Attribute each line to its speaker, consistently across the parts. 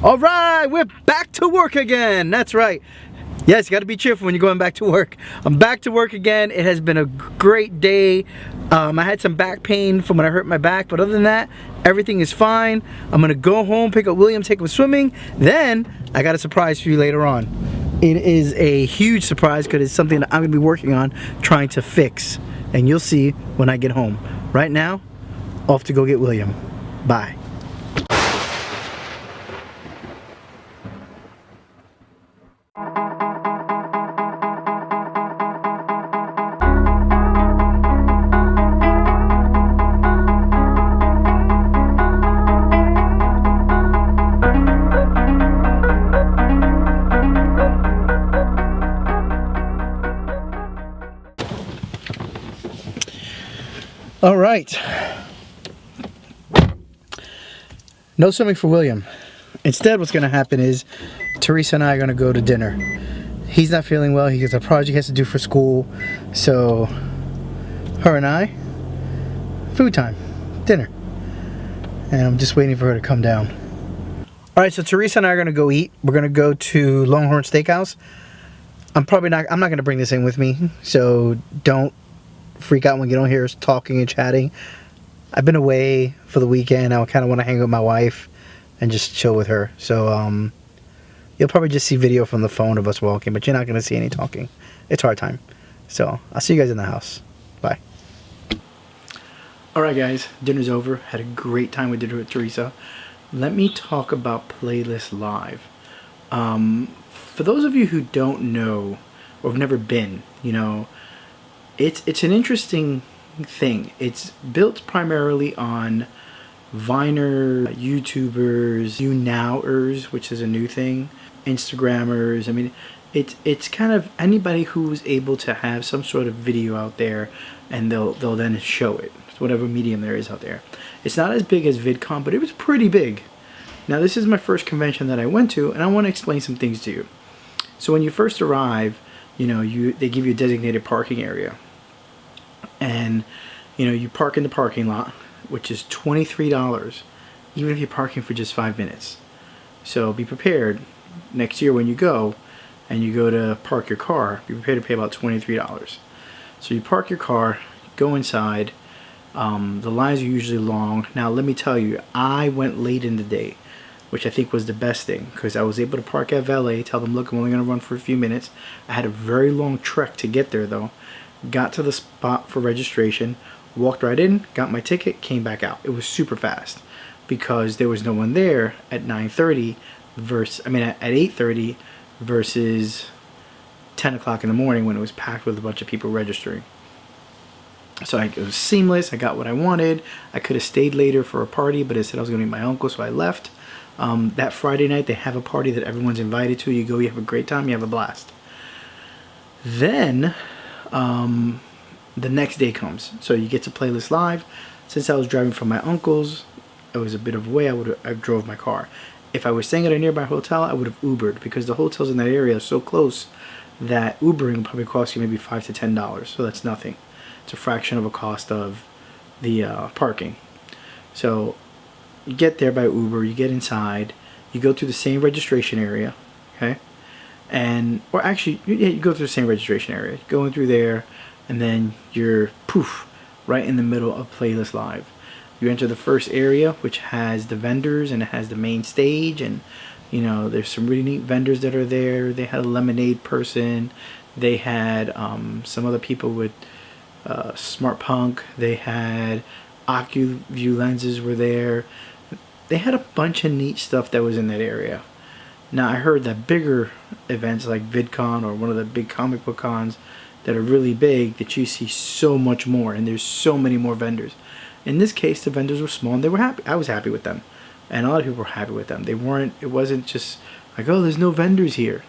Speaker 1: All right, we're back to work again. That's right. Yes, you got to be cheerful when you're going back to work. I'm back to work again. It has been a great day. I had some back pain from when I hurt my back, but other than that, everything is fine. I'm gonna go home, pick up William, take him swimming. Then I got a surprise for you later on. It is a huge surprise because it's something that I'm gonna be working on trying to fix, and you'll see when I get home. Right now, off to go get William. Bye. All right. No swimming for William. Instead, what's going to happen is Teresa and I are going to go to dinner. He's not feeling well. He has a project he has to do for school. So, her and I, food time, dinner. And I'm just waiting for her to come down. All right, so Teresa and I are going to go eat. We're going to go to Longhorn Steakhouse. I'm not going to bring this in with me. So, don't freak out when you don't hear us talking and chatting. I've been away for the weekend. I kind of want to hang with my wife and just chill with her. So you'll probably just see video from the phone of us walking, but you're not going to see any talking. It's our time. So I'll see you guys in the house. Bye. Alright guys, dinner's over. Had a great time with dinner with Teresa. Let me talk about Playlist Live. For those of you who don't know or have never been, you know, it's an interesting thing. It's built primarily on Viner, YouTubers, YouNowers, which is a new thing, Instagrammers. I mean, it's kind of anybody who's able to have some sort of video out there, and they'll then show it, whatever medium there is out there. It's not as big as VidCon, but it was pretty big. Now, this is my first convention that I went to, and I want to explain some things to you. So when you first arrive, you know, they give you a designated parking area. And, you know, you park in the parking lot, which is $23, even if you're parking for just 5 minutes. So be prepared next year when you go and you go to park your car, be prepared to pay about $23. So you park your car, go inside. The lines are usually long. Now, let me tell you, I went late in the day, which I think was the best thing, because I was able to park at valet, tell them, look, I'm only going to run for a few minutes. I had a very long trek to get there, though. Got to the spot for registration, walked right in, got my ticket, came back out. It was super fast because there was no one there at 9:30 at 8:30 versus 10 o'clock in the morning when it was packed with a bunch of people registering. So it was seamless. I got what I wanted. I could have stayed later for a party, but it said I was going to meet my uncle, so I left. That Friday night, they have a party that everyone's invited to. You go, you have a great time, you have a blast. Then the next day comes, so you get to Playlist Live. Since I was driving from my uncle's, it was a bit of a way. I drove my car. If I was staying at a nearby hotel, I would have Ubered, because the hotels in that area are so close that Ubering would probably cost you maybe $5 to $10. So that's nothing. It's a fraction of a cost of the parking. So you get there by Uber, you get inside, you go through the same registration area, okay? Or actually, you go through the same registration area, going through there, and then you're poof, right in the middle of Playlist Live. You enter the first area, which has the vendors, and it has the main stage, and you know, there's some really neat vendors that are there. They had a lemonade person, they had some other people with Smart Punk, they had OcuView lenses were there. They had a bunch of neat stuff that was in that area. Now, I heard that bigger events like VidCon or one of the big comic book cons that are really big, that you see so much more, and there's so many more vendors. In this case, the vendors were small, and they were happy. I was happy with them, and a lot of people were happy with them. It wasn't just like, oh, there's no vendors here.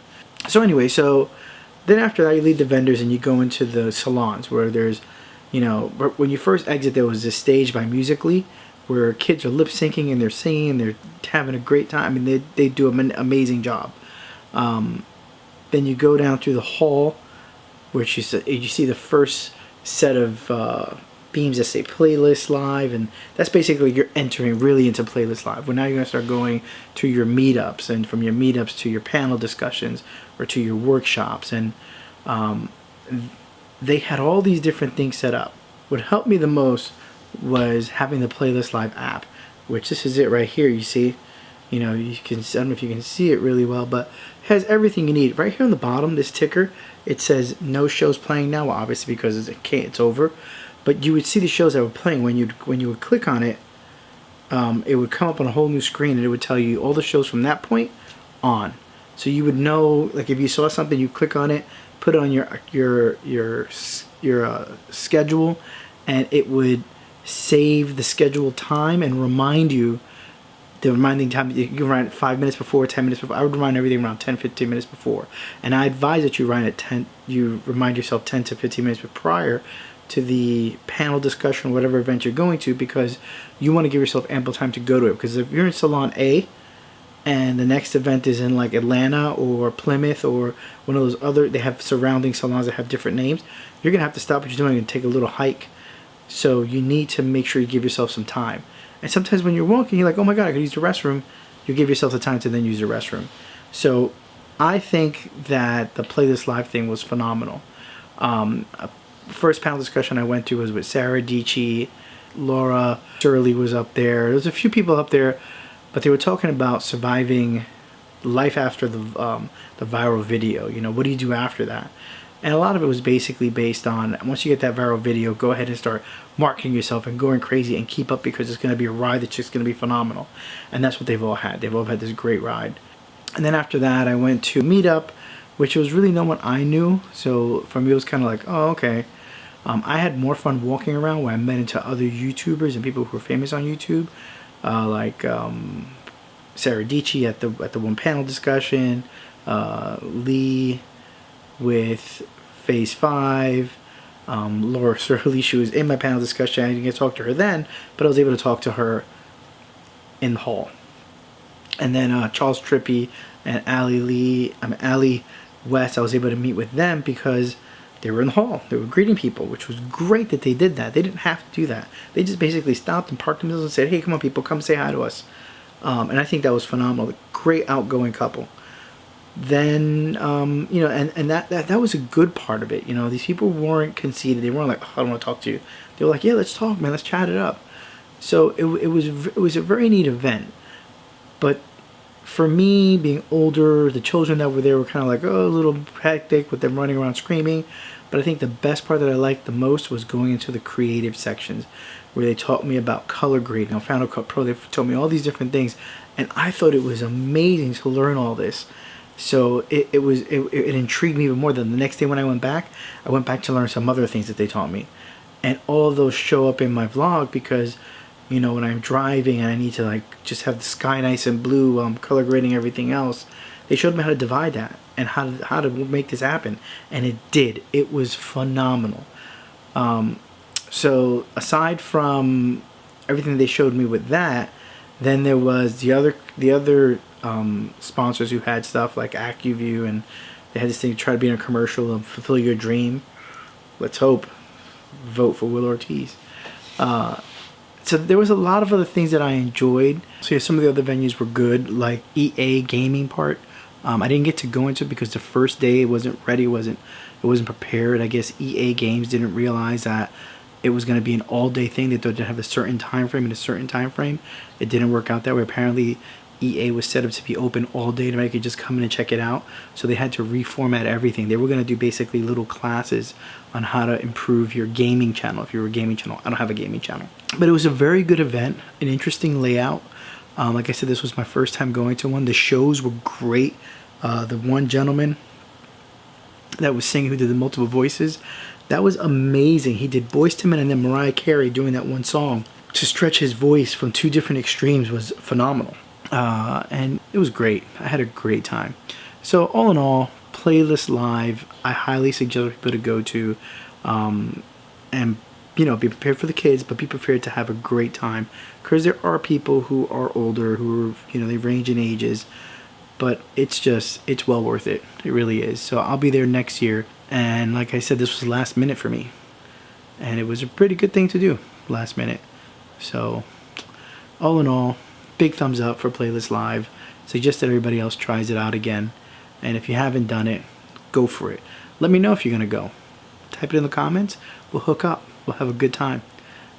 Speaker 1: So anyway, then after that, you leave the vendors and you go into the salons where there's, you know, when you first exit, there was this stage by Musical.ly where kids are lip syncing and they're singing and they're having a great time. I mean, they do an amazing job. Then you go down through the hall, which you see the first set of beams that say Playlist Live, and that's basically you're entering really into Playlist Live. Well, now you're going to start going to your meetups, and from your meetups to your panel discussions or to your workshops, and they had all these different things set up. What helped me the most was having the Playlist Live app, which this is it right here. You see, you know, you can, I don't know if you can see it really well, but it has everything you need. Right here on the bottom, this ticker, it says no shows playing now, well, obviously because it's over. But you would see the shows that were playing when you would click on it. It would come up on a whole new screen, and it would tell you all the shows from that point on. So you would know, like if you saw something, you click on it, put it on your schedule, and it would save the scheduled time and remind you. The reminding time, you can remind 5 minutes before, 10 minutes before. I would remind everything around 10, 15 minutes before. And I advise that you remind yourself 10 to 15 minutes prior to the panel discussion, whatever event you're going to, because you want to give yourself ample time to go to it. Because if you're in Salon A and the next event is in like Atlanta or Plymouth or one of those other, they have surrounding salons that have different names, you're going to have to stop what you're doing and take a little hike. So you need to make sure you give yourself some time. And sometimes when you're walking, you're like, oh my God, I could use the restroom. You give yourself the time to then use the restroom. So I think that the Playlist Live thing was phenomenal. First panel discussion I went to was with Sarah Dietschy, Laura Shirley was up there. There's a few people up there, but they were talking about surviving life after the viral video. You know, what do you do after that? And a lot of it was basically based on, once you get that viral video, go ahead and start marketing yourself and going crazy and keep up, because it's going to be a ride that's just going to be phenomenal. And that's what they've all had. They've all had this great ride. And then after that, I went to a meetup, which was really no one I knew. So for me, it was kind of like, oh, okay. I had more fun walking around where I met into other YouTubers and people who were famous on YouTube, like Sarah Dietschy at the one panel discussion, Lee with Phase 5, Laura Shirley, she was in my panel discussion. I didn't get to talk to her then, but I was able to talk to her in the hall. And then Charles Trippy and Ali West, I was able to meet with them because they were in the hall. They were greeting people, which was great that they did that. They didn't have to do that. They just basically stopped and parked themselves and said, hey, come on, people, come say hi to us. And I think that was phenomenal. A great outgoing couple. Then, you know, and that was a good part of it. You know, these people weren't conceited. They weren't like, oh, I don't want to talk to you. They were like, yeah, let's talk, man. Let's chat it up. So it was a very neat event. But for me, being older, the children that were there were kind of like, oh, a little hectic with them running around screaming. But I think the best part that I liked the most was going into the creative sections where they taught me about color grading on Final Cut Pro. They told me all these different things. And I thought it was amazing to learn all this. So it intrigued me even more. Than the next day when I went back to learn some other things that they taught me. And all of those show up in my vlog because, you know, when I'm driving and I need to like just have the sky nice and blue while I'm color grading everything else, they showed me how to divide that and how to make this happen. And it did. It was phenomenal. So aside from everything they showed me with that, then there was the other sponsors who had stuff like AccuView, and they had this thing to try to be in a commercial and fulfill your dream. Let's hope. Vote for Will Ortiz. So there was a lot of other things that I enjoyed. So yeah, some of the other venues were good, like EA gaming part. I didn't get to go into it because the first day it wasn't ready, it wasn't prepared. I guess EA Games didn't realize that it was going to be an all-day thing. They thought they'd have a certain time frame and a certain time frame. It didn't work out that way. Apparently, EA was set up to be open all day to make you just come in and check it out. So they had to reformat everything. They were going to do basically little classes on how to improve your gaming channel. If you're a gaming channel, I don't have a gaming channel. But it was a very good event, an interesting layout. Like I said, this was my first time going to one. The shows were great. The one gentleman that was singing, who did the multiple voices, that was amazing. He did Boyz II Men and then Mariah Carey doing that one song. To stretch his voice from two different extremes was phenomenal. And it was great. I had a great time. So all in all, Playlist Live, I highly suggest people to go to, and you know, be prepared for the kids, but be prepared to have a great time, because there are people who are older, who are, you know, they range in ages, but it's well worth it. It really is. So I'll be there next year, and like I said, this was last minute for me. and it was a pretty good thing to do last minute. So all in all, big thumbs up for Playlist Live. Suggest that everybody else tries it out again, and if you haven't done it, go for it. Let me know if you're gonna go. Type it in the comments. We'll hook up. We'll have a good time.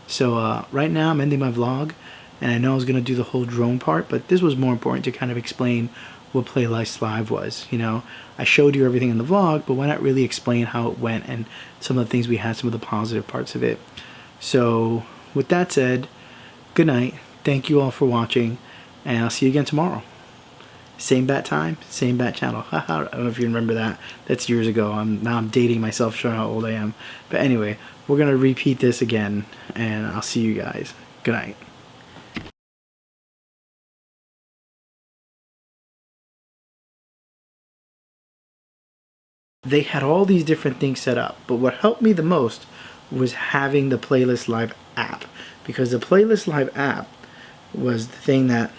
Speaker 1: So right now I'm ending my vlog, and I know I was gonna do the whole drone part, but this was more important to kind of explain what Playlist Live was. You know, I showed you everything in the vlog, but why not really explain how it went and some of the things we had, some of the positive parts of it. So with that said, good night. Thank you all for watching, and I'll see you again tomorrow. Same bat time, same bat channel. I don't know if you remember that. That's years ago. Now I'm dating myself, showing how old I am. But anyway, we're gonna repeat this again, and I'll see you guys. Good night. They had all these different things set up, but what helped me the most was having the Playlist Live app, because the Playlist Live app was the thing that